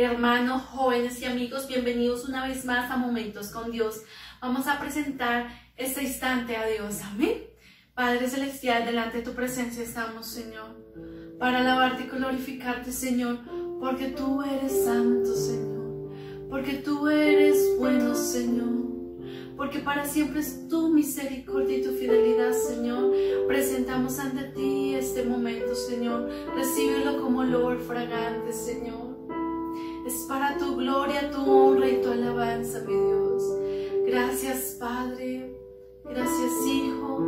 Hermanos, jóvenes y amigos, bienvenidos una vez más a Momentos con Dios. Vamos a presentar este instante a Dios. Amén. Padre Celestial, delante de tu presencia estamos, Señor, para alabarte y glorificarte, Señor, porque tú eres santo, Señor, porque tú eres bueno, Señor, porque para siempre es tu misericordia y tu fidelidad, Señor. Presentamos ante ti este momento, Señor. Recíbelo como olor fragante, Señor. Es para tu gloria, tu honra y tu alabanza, mi Dios. Gracias, Padre. Gracias, Hijo.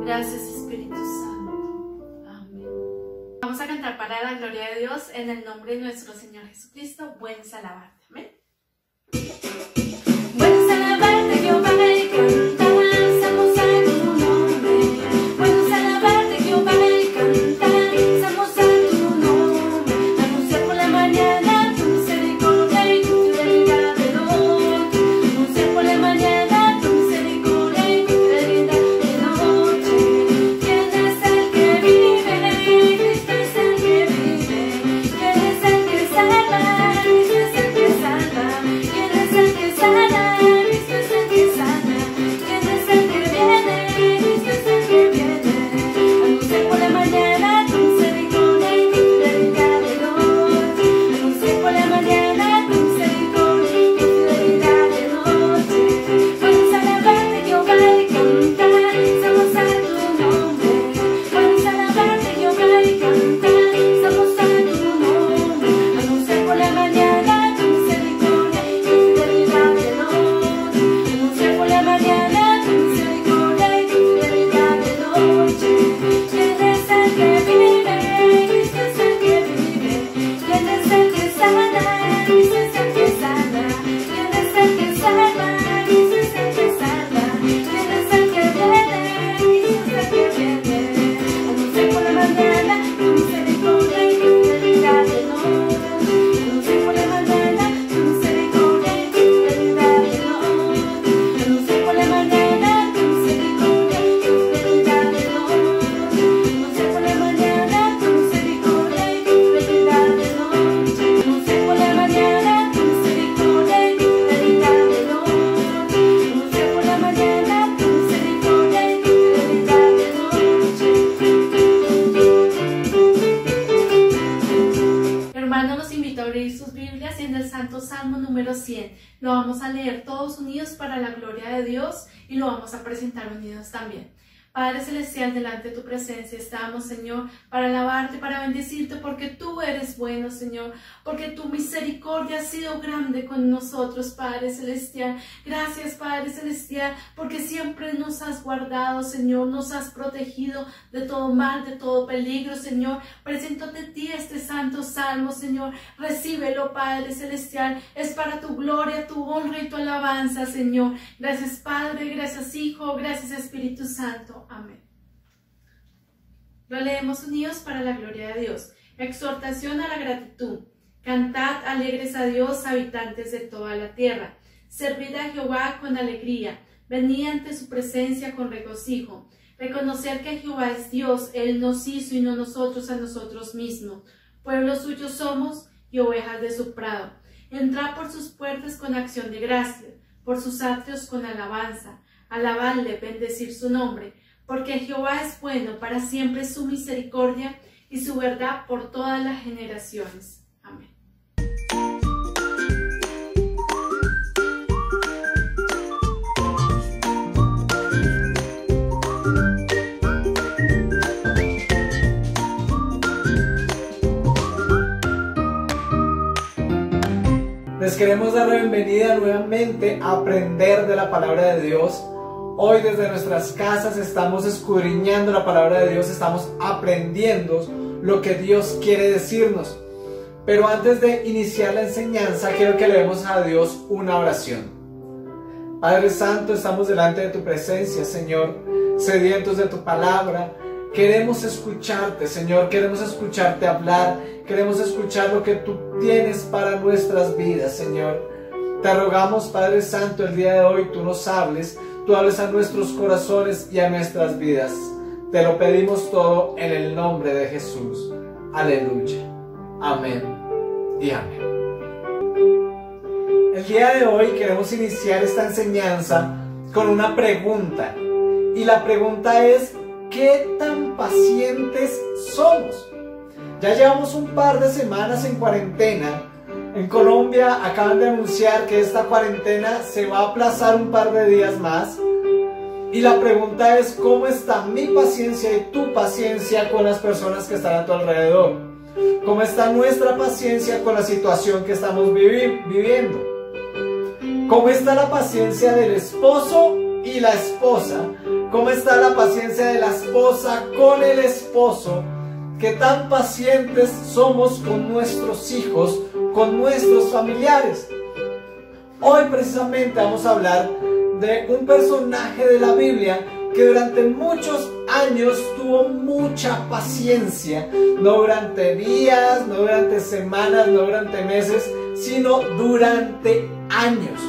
Gracias, Espíritu Santo. Amén. Vamos a cantar para la gloria de Dios en el nombre de nuestro Señor Jesucristo. Buenos alabarte. Amén. Buenos alabarte, Jehová, y cantar salmos a tu nombre. Buenos alabarte, Jehová, y cantar salmos a tu nombre. Anunciar por la mañana tu misericordia y tu fidelidad de noche. Anunciar por la mañana tu misericordia y tu fidelidad de noche. ¿Quién es el que vive? Cristo es el que vive. ¿Quién es el que salva? Cristo es el que salva. ¿Quién es el que sana? Cristo es el que sana. ¿Quién es el que viene? Cristo es el que viene. Anunciar por la mañana tu misericordia y tu fidelidad de noche. Anunciar por la mañana tu misericordia y tu fidelidad de noche. Vamos a alabarte, Jehová, y cantar salmos a tu nombre. Vamos a alabarte, Jehová, y cantar salmos a tu nombre. Anunciar por la mañana tu misericordia y tu fidelidad de noche. Anunciar por la mañana tu misericordia y tu fidelidad de noche. ¿Quién es el que vive? Cristo es el que vive. ¿Quién es el que sana? Cristo es el que sana. ¿Quién es el que salva? Cristo es el que salva. ¿Quién es el que viene? Cristo es el que viene. Anunciar por la mañana tu misericordia y tu fidelidad de noche. Anunciar por la mañana tu misericordia y tu fidelidad de noche. Anunciar por la mañana tu misericordia y tu fidelidad de noche. Anunciar por la mañana tu misericordia y tu fidelidad de noche. Anunciar por la mañana tu misericordia y tu fidelidad de noche. Anunciar por la mañana tu misericordia y tu fidelidad de noche. Hermanos, los invito a abrir sus Biblias en el Santo Salmo número 100. Lo vamos a leer todos unidos para la gloria de Dios y lo vamos a presentar unidos también. Padre Celestial, delante de tu presencia estamos, Señor, para alabarte, para bendecirte, porque tú eres bueno, Señor, porque tu misericordia ha sido grande con nosotros, Padre Celestial. Gracias, Padre Celestial, porque siempre nos has guardado, Señor, nos has protegido de todo mal, de todo peligro, Señor. Presento ante ti este santo salmo, Señor. Recíbelo, Padre Celestial. Es para tu gloria, tu honra y tu alabanza, Señor. Gracias, Padre, gracias, Hijo, gracias, Espíritu Santo. Amén. Lo leemos unidos para la gloria de Dios. Exhortación a la gratitud. Cantad alegres a Dios, habitantes de toda la tierra. Servid a Jehová con alegría. Venid ante su presencia con regocijo. Reconocer que Jehová es Dios, Él nos hizo y no nosotros a nosotros mismos. Pueblo suyo somos y ovejas de su prado. Entrad por sus puertas con acción de gracia, por sus atrios con alabanza. Alabadle, bendecir su nombre. Porque Jehová es bueno, para siempre es su misericordia y su verdad por todas las generaciones. Amén. Les queremos dar la bienvenida nuevamente a aprender de la palabra de Dios. Hoy desde nuestras casas estamos escudriñando la palabra de Dios, estamos aprendiendo lo que Dios quiere decirnos. Pero antes de iniciar la enseñanza, quiero que leemos a Dios una oración. Padre Santo, estamos delante de tu presencia, Señor, sedientos de tu palabra. Queremos escucharte, Señor, queremos escucharte hablar, queremos escuchar lo que tú tienes para nuestras vidas, Señor. Te rogamos, Padre Santo, el día de hoy tú nos hables. Tú hables a nuestros corazones y a nuestras vidas. Te lo pedimos todo en el nombre de Jesús. Aleluya. Amén y amén. El día de hoy queremos iniciar esta enseñanza con una pregunta. Y la pregunta es, ¿qué tan pacientes somos? Ya llevamos un par de semanas en cuarentena. En Colombia acaban de anunciar que esta cuarentena se va a aplazar un par de días más. Y la pregunta es, ¿cómo está mi paciencia y tu paciencia con las personas que están a tu alrededor? ¿Cómo está nuestra paciencia con la situación que estamos viviendo? ¿Cómo está la paciencia del esposo y la esposa? ¿Cómo está la paciencia de la esposa con el esposo? ¿Qué tan pacientes somos con nuestros hijos, con nuestros familiares? Hoy precisamente vamos a hablar de un personaje de la Biblia que durante muchos años tuvo mucha paciencia, no durante días, no durante semanas, no durante meses, sino durante años.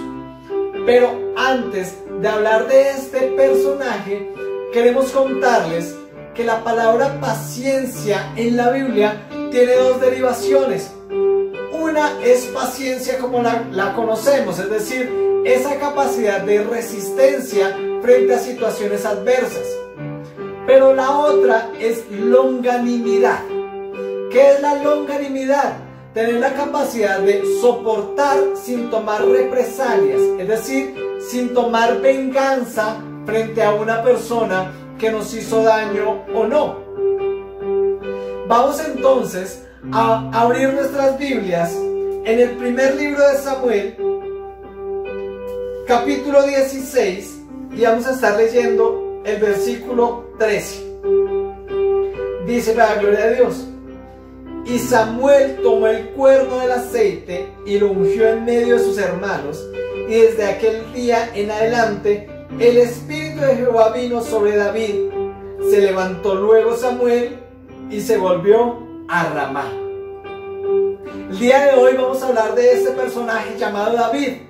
Pero antes de hablar de este personaje, queremos contarles que la palabra paciencia en la Biblia tiene dos derivaciones. Una es paciencia como la conocemos, es decir, esa capacidad de resistencia frente a situaciones adversas. Pero la otra es longanimidad. ¿Qué es la longanimidad? Tener la capacidad de soportar sin tomar represalias, es decir, sin tomar venganza frente a una persona que nos hizo daño o no. Vamos entonces a abrir nuestras Biblias en el primer libro de Samuel, capítulo 16, y vamos a estar leyendo el versículo 13. Dice para la gloria de Dios: y Samuel tomó el cuerno del aceite y lo ungió en medio de sus hermanos, y desde aquel día en adelante el Espíritu de Jehová vino sobre David. Se levantó luego Samuel y se volvió a Ramá. El día de hoy vamos a hablar de este personaje llamado David.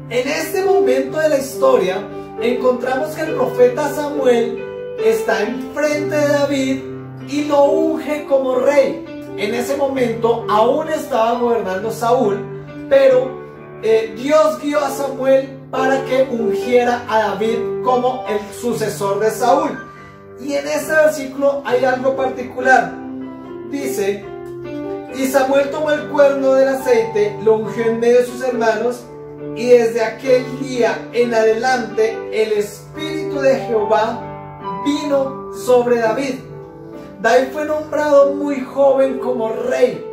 En este momento de la historia encontramos que el profeta Samuel está enfrente de David y lo unge como rey. En ese momento aún estaba gobernando Saúl, pero Dios guió a Samuel para que ungiera a David como el sucesor de Saúl. Y en este versículo hay algo particular. Dice: y Samuel tomó el cuerno del aceite, lo ungió en medio de sus hermanos, y desde aquel día en adelante el Espíritu de Jehová vino sobre David. David fue nombrado muy joven como rey,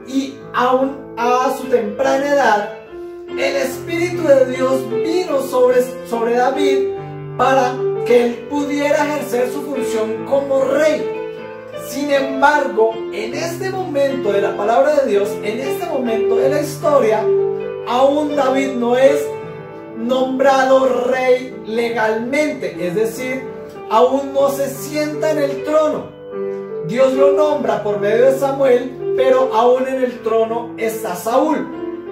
y aún a su temprana edad el Espíritu de Dios vino sobre David para que él pudiera ejercer su función como rey. Sin embargo, en este momento de la palabra de Dios, en este momento de la historia, aún David no es nombrado rey legalmente, es decir, aún no se sienta en el trono. Dios lo nombra por medio de Samuel, pero aún en el trono está Saúl.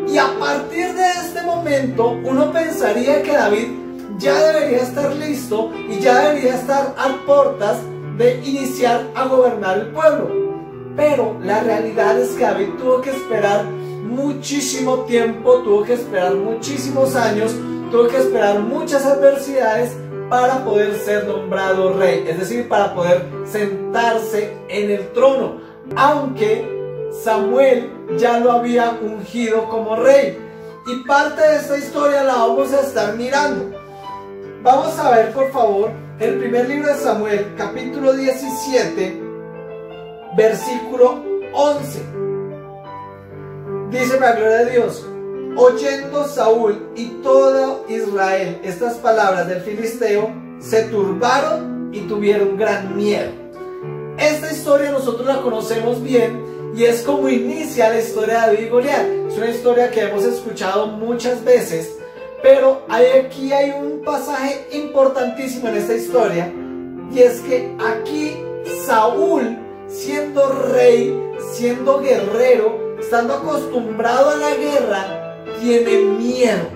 Y a partir de este momento, uno pensaría que David ya debería estar listo y ya debería estar a puertas de iniciar a gobernar el pueblo. Pero la realidad es que David tuvo que esperar muchísimo tiempo, tuvo que esperar muchísimos años, tuvo que esperar muchas adversidades para poder ser nombrado rey, es decir, para poder sentarse en el trono, aunque Samuel ya lo había ungido como rey. Y parte de esta historia la vamos a estar mirando. Vamos a ver, por favor, el primer libro de Samuel, capítulo 17, versículo 11. Dice la gloria de Dios: oyendo Saúl y todo Israel estas palabras del filisteo, se turbaron y tuvieron gran miedo. Esta historia nosotros la conocemos bien y es como inicia la historia de David y Goliat. Es una historia que hemos escuchado muchas veces, pero aquí hay un pasaje importantísimo en esta historia, y es que aquí Saúl, siendo rey, siendo guerrero, estando acostumbrado a la guerra, tiene miedo,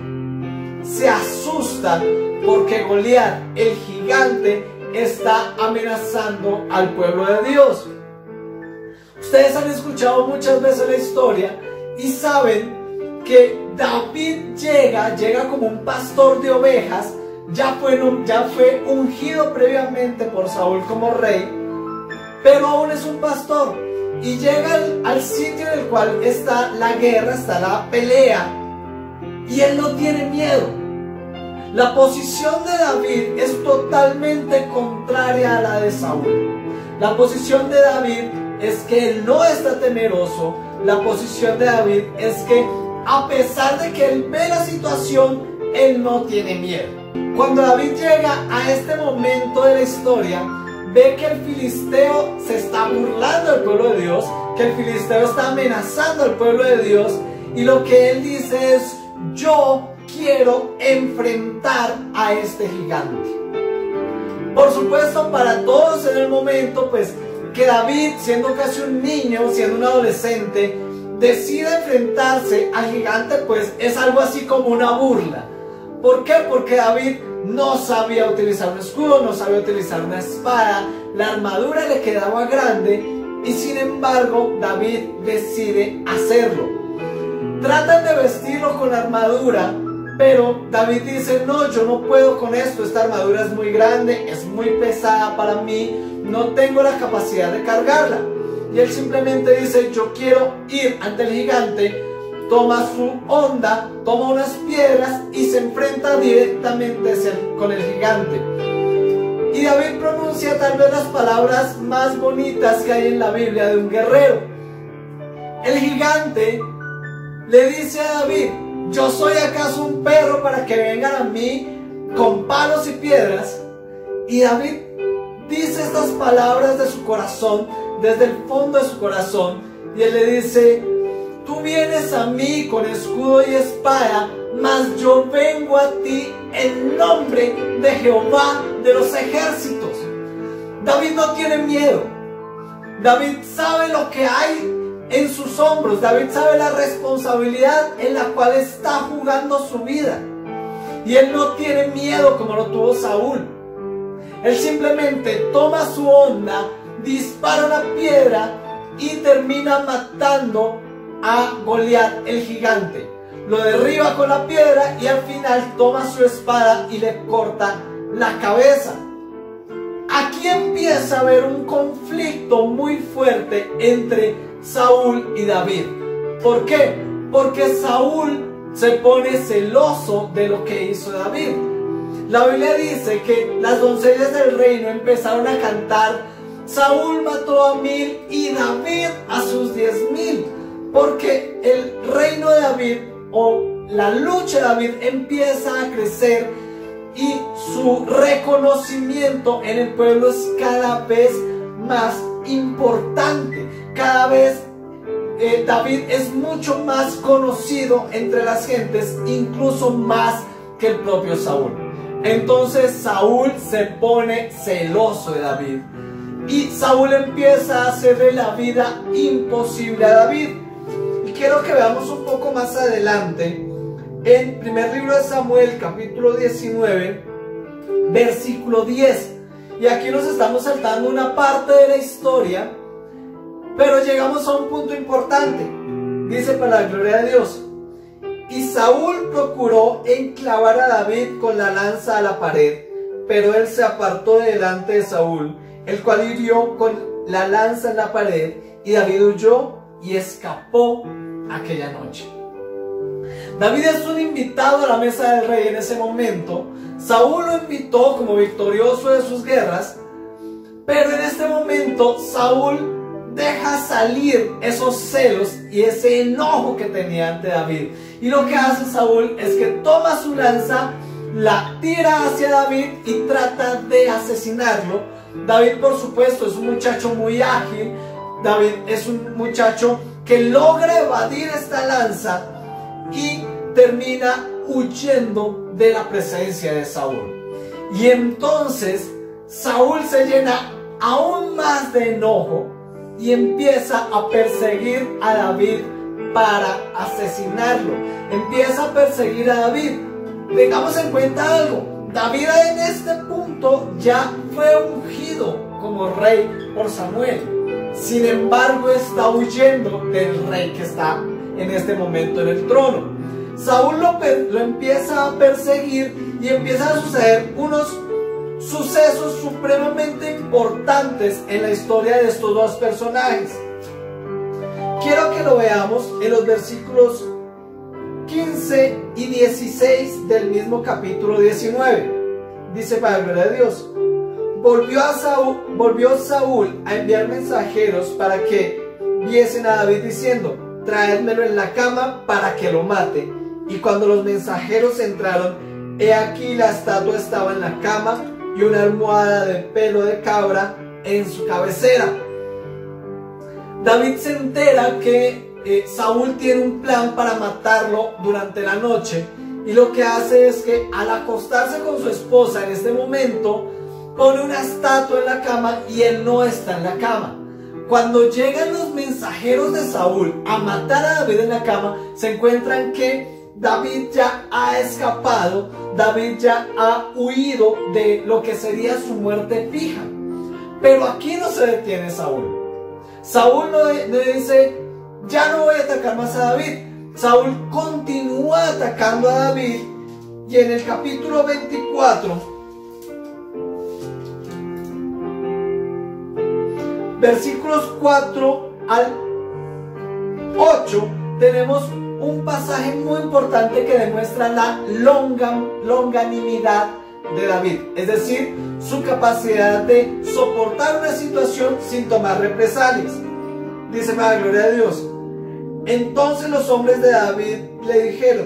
se asusta porque Goliat, el gigante, está amenazando al pueblo de Dios. Ustedes han escuchado muchas veces la historia y saben que David llega como un pastor de ovejas, ya fue ungido previamente por Saúl como rey, pero aún es un pastor, y llega al sitio en el cual está la guerra, está la pelea, y él no tiene miedo. La posición de David es totalmente contraria a la de Saúl. La posición de David es que él no está temeroso. La posición de David es que a pesar de que él ve la situación, él no tiene miedo. Cuando David llega a este momento de la historia, ve que el filisteo se está burlando del pueblo de Dios, que el filisteo está amenazando al pueblo de Dios, y lo que él dice es: yo quiero enfrentar a este gigante. Por supuesto, para todos en el momento, pues, que David, siendo casi un niño, siendo un adolescente, decide enfrentarse al gigante, pues es algo así como una burla. ¿Por qué? Porque David no sabía utilizar un escudo, no sabía utilizar una espada, la armadura le quedaba grande, y sin embargo David decide hacerlo. Tratan de vestirlo con la armadura, pero David dice: no, yo no puedo con esto, esta armadura es muy grande, es muy pesada para mí, no tengo la capacidad de cargarla. Y él simplemente dice: yo quiero ir ante el gigante. Toma su honda, toma unas piedras y se enfrenta directamente con el gigante. Y David pronuncia tal vez las palabras más bonitas que hay en la Biblia de un guerrero. El gigante le dice a David: ¿yo soy acaso un perro para que vengan a mí con palos y piedras? Y David dice estas palabras de su corazón, desde el fondo de su corazón, y él le dice: tú vienes a mí con escudo y espada, mas yo vengo a ti en nombre de Jehová de los ejércitos. David no tiene miedo. David sabe lo que hay en sus hombros. David sabe la responsabilidad en la cual está jugando su vida. Y él no tiene miedo como lo tuvo Saúl. Él simplemente toma su honda, dispara una piedra y termina matando a Goliat, el gigante. Lo derriba con la piedra y al final toma su espada y le corta la cabeza. Aquí empieza a haber un conflicto muy fuerte entre Saúl y David. ¿Por qué? Porque Saúl se pone celoso de lo que hizo David. La Biblia dice que las doncellas del reino empezaron a cantar: Saúl mató a 1000 y David a sus 10,000. Porque el reino de David, o la lucha de David, empieza a crecer y su reconocimiento en el pueblo es cada vez más importante. Cada vez David es mucho más conocido entre las gentes, incluso más que el propio Saúl. Entonces Saúl se pone celoso de David y Saúl empieza a hacerle la vida imposible a David. Y quiero que veamos un poco más adelante en primer libro de Samuel, capítulo 19, versículo 10. Y aquí nos estamos saltando una parte de la historia, pero llegamos a un punto importante. Dice: para la gloria de Dios. Y Saúl procuró enclavar a David con la lanza a la pared, pero él se apartó de delante de Saúl, el cual hirió con la lanza en la pared, y David huyó y escapó aquella noche. David es un invitado a la mesa del rey en ese momento. Saúl lo invitó como victorioso de sus guerras, pero en este momento Saúl deja salir esos celos y ese enojo que tenía ante David. Y lo que hace Saúl es que toma su lanza, la tira hacia David y trata de asesinarlo. David, por supuesto, es un muchacho muy ágil. David es un muchacho que logra evadir esta lanza y termina huyendo de la presencia de Saúl. Y entonces Saúl se llena aún más de enojo y empieza a perseguir a David para asesinarlo. Empieza a perseguir a David. Tengamos en cuenta algo: David en este punto ya fue ungido como rey por Samuel. Sin embargo, está huyendo del rey que está en este momento en el trono. Saúl lo empieza a perseguir y empiezan a suceder unos sucesos supremamente importantes en la historia de estos dos personajes. Quiero que lo veamos en los versículos 15 y 16 del mismo capítulo 19. Dice para la gloria de Dios: volvió Saúl a enviar mensajeros para que viesen a David diciendo: traédmelo en la cama para que lo mate. Y cuando los mensajeros entraron, he aquí la estatua estaba en la cama y una almohada de pelo de cabra en su cabecera. David se entera que Saúl tiene un plan para matarlo durante la noche, y lo que hace es que al acostarse con su esposa en este momento pone una estatua en la cama y él no está en la cama. Cuando llegan los mensajeros de Saúl a matar a David en la cama, se encuentran que David ya ha escapado, David ya ha huido de lo que sería su muerte fija. Pero aquí no se detiene Saúl. Saúl no dice: ya no voy a atacar más a David. Saúl continúa atacando a David, y en el capítulo 24, versículos 4 al 8, tenemos un pasaje muy importante que demuestra la longanimidad de David, es decir, su capacidad de soportar una situación sin tomar represalias. Dice para la gloria de Dios: entonces los hombres de David le dijeron: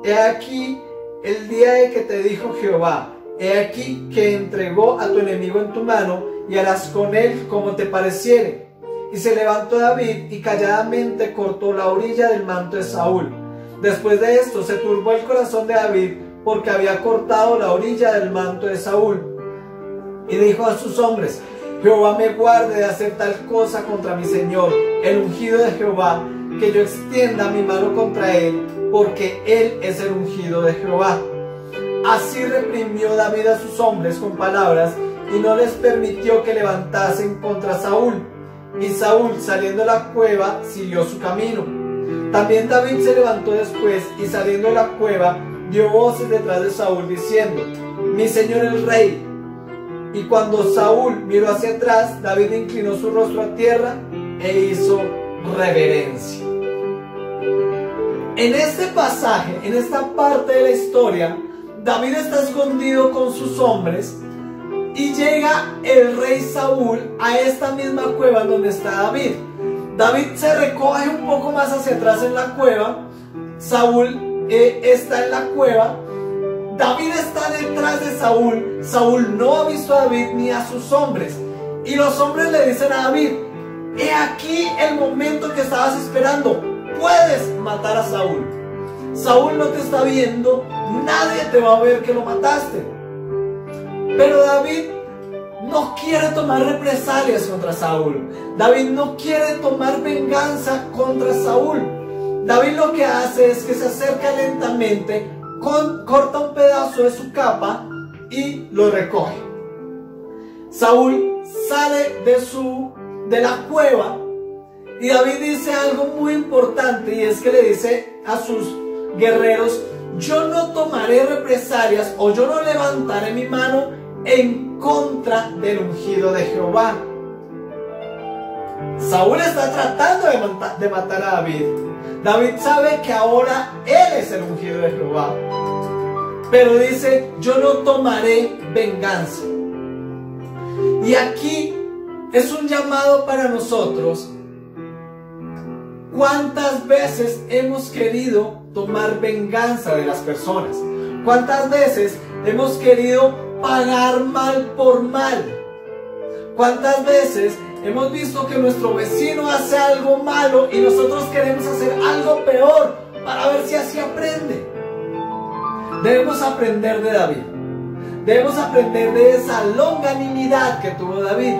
he aquí el día de que te dijo Jehová, he aquí que entregó a tu enemigo en tu mano, y harás con él como te pareciere. Y se levantó David y calladamente cortó la orilla del manto de Saúl. Después de esto se turbó el corazón de David porque había cortado la orilla del manto de Saúl. Y dijo a sus hombres: Jehová me guarde de hacer tal cosa contra mi señor, el ungido de Jehová, que yo extienda mi mano contra él, porque él es el ungido de Jehová. Así reprimió David a sus hombres con palabras y no les permitió que levantasen contra Saúl. Y Saúl, saliendo de la cueva, siguió su camino. También David se levantó después y saliendo de la cueva dio voces detrás de Saúl diciendo: mi señor el rey. Y cuando Saúl miró hacia atrás, David inclinó su rostro a tierra e hizo reverencia. En este pasaje, en esta parte de la historia, David está escondido con sus hombres y llega el rey Saúl a esta misma cueva en donde está David. David se recoge un poco más hacia atrás en la cueva. Saúl está en la cueva. David está detrás de Saúl. Saúl no ha visto a David ni a sus hombres. Y los hombres le dicen a David: he aquí el momento que estabas esperando. Puedes matar a Saúl. Saúl no te está viendo. Nadie te va a ver que lo mataste. Pero David no quiere tomar represalias contra Saúl. David no quiere tomar venganza contra Saúl. David lo que hace es que se acerca lentamente, corta un pedazo de su capa y lo recoge. Saúl sale de la cueva y David dice algo muy importante, y es que le dice a sus guerreros: yo no tomaré represalias, o yo no levantaré mi mano en contra del ungido de Jehová. Saúl está tratando de matar a David. David sabe que ahora él es el ungido de Jehová, pero dice: yo no tomaré venganza. Y aquí es un llamado para nosotros. ¿Cuántas veces hemos querido tomar venganza de las personas? ¿Cuántas veces hemos querido pagar mal por mal? ¿Cuántas veces hemos visto que nuestro vecino hace algo malo y nosotros queremos hacer algo peor para ver si así aprende? Debemos aprender de David. Debemos aprender de esa longanimidad que tuvo David.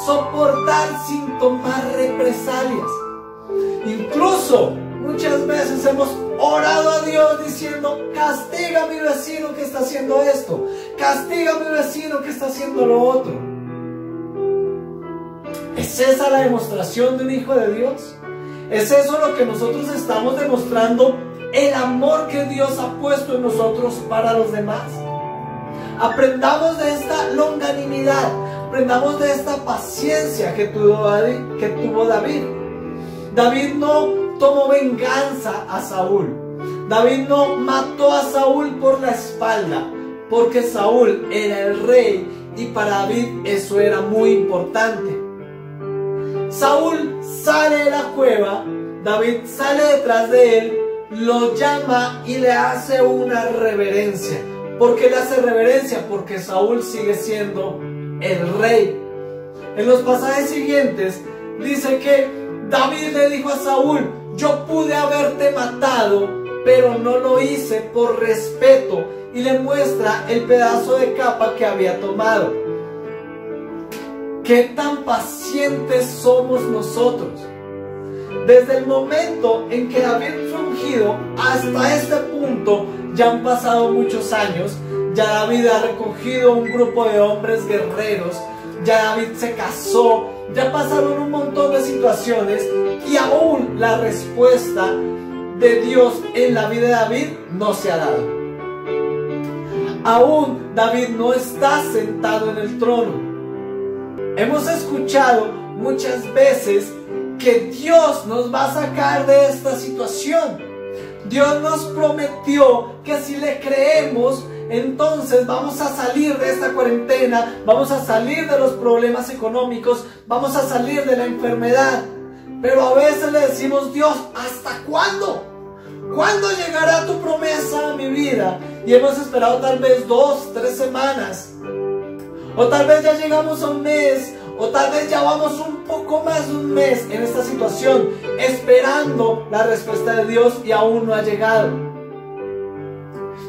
Soportar sin tomar represalias. Incluso muchas veces hemos orado a Dios diciendo: castiga a mi vecino que está haciendo esto, castiga a mi vecino que está haciendo lo otro. ¿Es esa la demostración de un hijo de Dios? Es eso lo que nosotros estamos demostrando, el amor que Dios ha puesto en nosotros para los demás. Aprendamos de esta longanimidad, aprendamos de esta paciencia que tuvo David. David no tomó venganza a Saúl. David no mató a Saúl por la espalda, porque Saúl era el rey y para David eso era muy importante. Saúl sale de la cueva, David sale detrás de él, lo llama y le hace una reverencia. ¿Por qué le hace reverencia? Porque Saúl sigue siendo el rey. En los pasajes siguientes dice que David le dijo a Saúl: yo pude haberte matado, pero no lo hice por respeto, y le muestra el pedazo de capa que había tomado. ¿Qué tan pacientes somos nosotros? Desde el momento en que David fue ungido hasta este punto ya han pasado muchos años. Ya David ha recogido un grupo de hombres guerreros, ya David se casó, ya pasaron un montón de situaciones y aún la respuesta de Dios en la vida de David no se ha dado. Aún David no está sentado en el trono. Hemos escuchado muchas veces que Dios nos va a sacar de esta situación. Dios nos prometió que si le creemos, entonces vamos a salir de esta cuarentena, vamos a salir de los problemas económicos, vamos a salir de la enfermedad. Pero a veces le decimos: Dios, ¿hasta cuándo? ¿Cuándo llegará tu promesa a mi vida? Y hemos esperado tal vez 2, 3 semanas. O tal vez ya llegamos a un mes, o tal vez ya vamos un poco más de un mes en esta situación, esperando la respuesta de Dios y aún no ha llegado.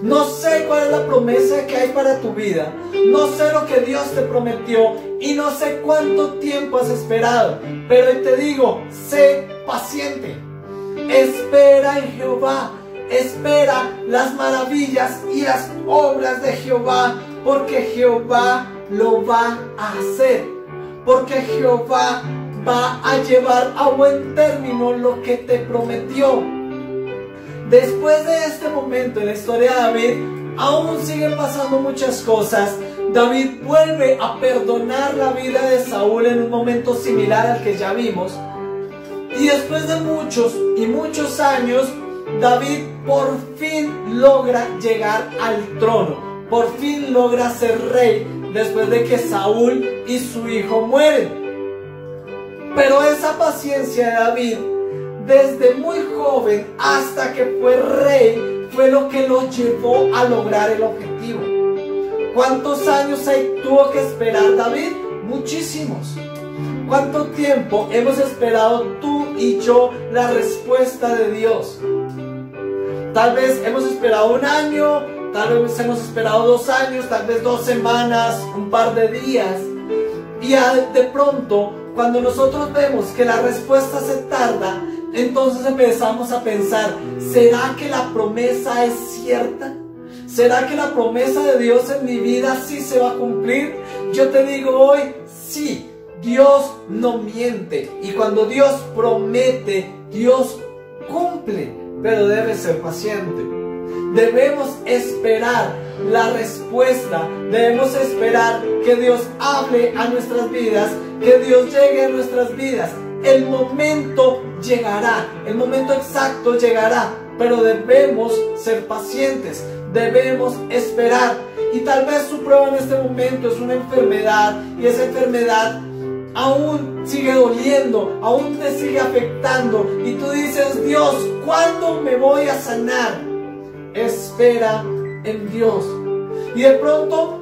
No sé cuál es la promesa que hay para tu vida, no sé lo que Dios te prometió y no sé cuánto tiempo has esperado, pero hoy te digo: sé paciente, espera en Jehová, espera las maravillas y las obras de Jehová, porque Jehová lo va a hacer, porque Jehová va a llevar a buen término lo que te prometió. Después de este momento en la historia de David, aún siguen pasando muchas cosas. David vuelve a perdonar la vida de Saúl en un momento similar al que ya vimos. Y después de muchos y muchos años, David por fin logra llegar al trono. Por fin logra ser rey después de que Saúl y su hijo mueren. Pero esa paciencia de David, desde muy joven hasta que fue rey, fue lo que lo llevó a lograr el objetivo. ¿Cuántos años tuvo que esperar David? Muchísimos. ¿Cuánto tiempo hemos esperado tú y yo la respuesta de Dios? Tal vez hemos esperado 1 año, tal vez hemos esperado 2 años, tal vez 2 semanas, un par de días. Y de pronto, cuando nosotros vemos que la respuesta se tarda, entonces empezamos a pensar: ¿será que la promesa es cierta? ¿Será que la promesa de Dios en mi vida sí se va a cumplir? Yo te digo hoy: sí, Dios no miente. Y cuando Dios promete, Dios cumple. Pero debes ser paciente. Debemos esperar la respuesta. Debemos esperar que Dios hable a nuestras vidas, que Dios llegue a nuestras vidas. El momento llegará, el momento exacto llegará, pero debemos ser pacientes, debemos esperar. Y tal vez su prueba en este momento es una enfermedad, y esa enfermedad aún sigue doliendo, aún te sigue afectando, y tú dices: Dios, ¿cuándo me voy a sanar? Espera en Dios. Y de pronto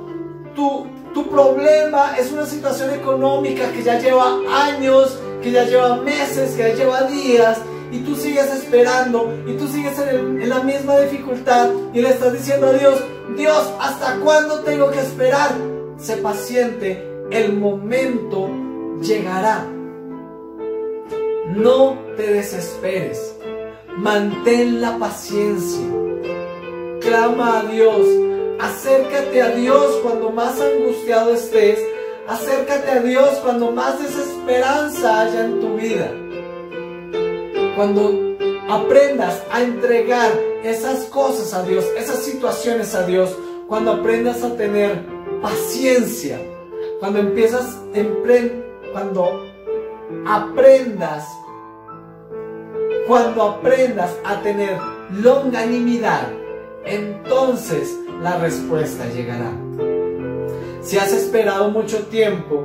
tu problema es una situación económica que ya lleva años, que ya lleva meses, que ya lleva días, y tú sigues esperando, y tú sigues en la misma dificultad, y le estás diciendo a Dios: Dios, ¿hasta cuándo tengo que esperar? Sé paciente, el momento llegará. No te desesperes, mantén la paciencia, clama a Dios, acércate a Dios cuando más angustiado estés, acércate a Dios cuando más desesperanza haya en tu vida. cuando aprendas a entregar esas cosas a Dios, esas situaciones a Dios, cuando aprendas a tener paciencia, cuando aprendas a tener longanimidad, entonces la respuesta llegará. Si has esperado mucho tiempo,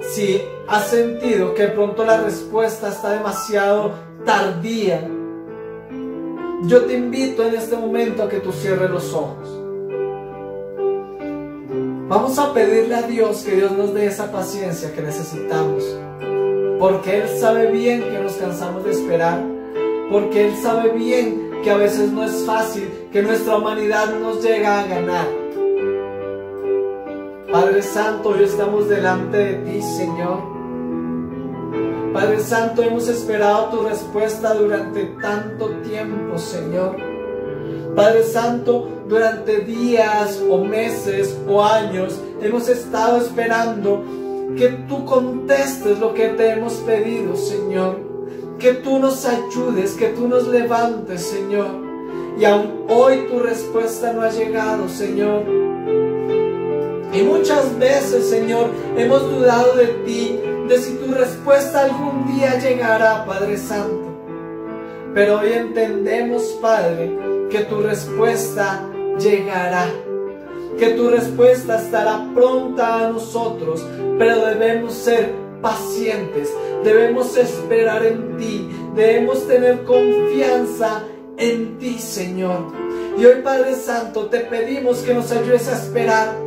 si has sentido que de pronto la respuesta está demasiado tardía, yo te invito en este momento a que tú cierres los ojos. Vamos a pedirle a Dios que Dios nos dé esa paciencia que necesitamos, porque Él sabe bien que nos cansamos de esperar, porque Él sabe bien que a veces no es fácil, que nuestra humanidad nos llega a ganar. Padre Santo, hoy estamos delante de ti, Señor. Padre Santo, hemos esperado tu respuesta durante tanto tiempo, Señor. Padre Santo, durante días o meses o años hemos estado esperando que tú contestes lo que te hemos pedido, Señor. Que tú nos ayudes, que tú nos levantes, Señor. Y aún hoy tu respuesta no ha llegado, Señor. Y muchas veces, Señor, hemos dudado de ti, de si tu respuesta algún día llegará, Padre Santo. Pero hoy entendemos, Padre, que tu respuesta llegará, que tu respuesta estará pronta a nosotros, pero debemos ser pacientes, debemos esperar en ti, debemos tener confianza en ti, Señor. Y hoy, Padre Santo, te pedimos que nos ayudes a esperar.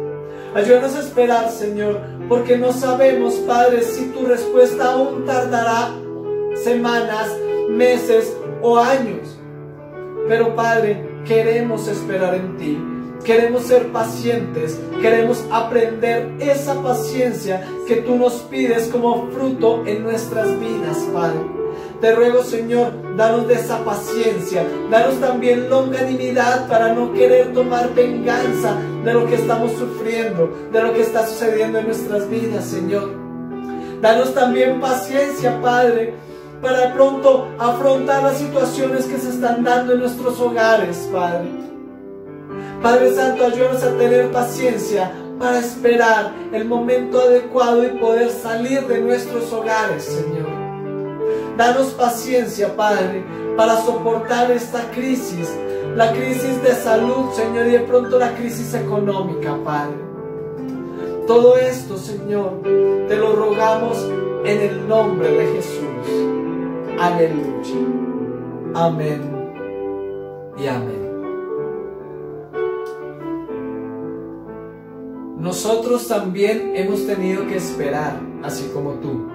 Ayúdanos a esperar, Señor, porque no sabemos, Padre, si tu respuesta aún tardará semanas, meses o años. Pero, Padre, queremos esperar en ti, queremos ser pacientes, queremos aprender esa paciencia que tú nos pides como fruto en nuestras vidas, Padre. Te ruego, Señor, danos de esa paciencia, danos también longanimidad para no querer tomar venganza de lo que estamos sufriendo, de lo que está sucediendo en nuestras vidas, Señor. Danos también paciencia, Padre, para pronto afrontar las situaciones que se están dando en nuestros hogares, Padre. Padre Santo, ayúdanos a tener paciencia para esperar el momento adecuado y poder salir de nuestros hogares, Señor. Danos paciencia, Padre, para soportar esta crisis, la crisis de salud, Señor, y de pronto la crisis económica, Padre. Todo esto, Señor, te lo rogamos en el nombre de Jesús. Aleluya. Amén y amén. Nosotros también hemos tenido que esperar, así como tú.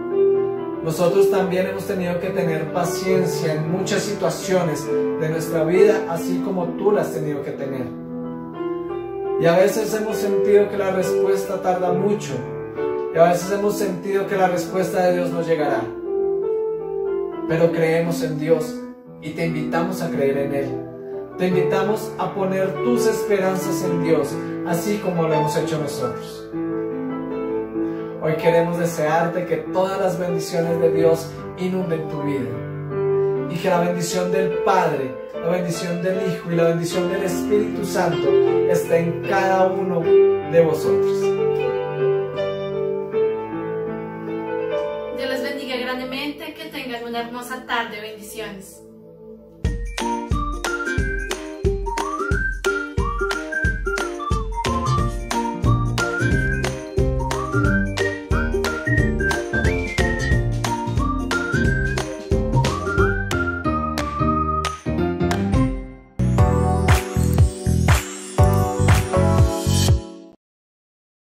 Nosotros también hemos tenido que tener paciencia en muchas situaciones de nuestra vida, así como tú las has tenido que tener. Y a veces hemos sentido que la respuesta tarda mucho, y a veces hemos sentido que la respuesta de Dios no llegará. Pero creemos en Dios y te invitamos a creer en Él. Te invitamos a poner tus esperanzas en Dios, así como lo hemos hecho nosotros. Hoy queremos desearte que todas las bendiciones de Dios inunden tu vida, y que la bendición del Padre, la bendición del Hijo y la bendición del Espíritu Santo esté en cada uno de vosotros. Dios les bendiga grandemente, que tengan una hermosa tarde. Bendiciones.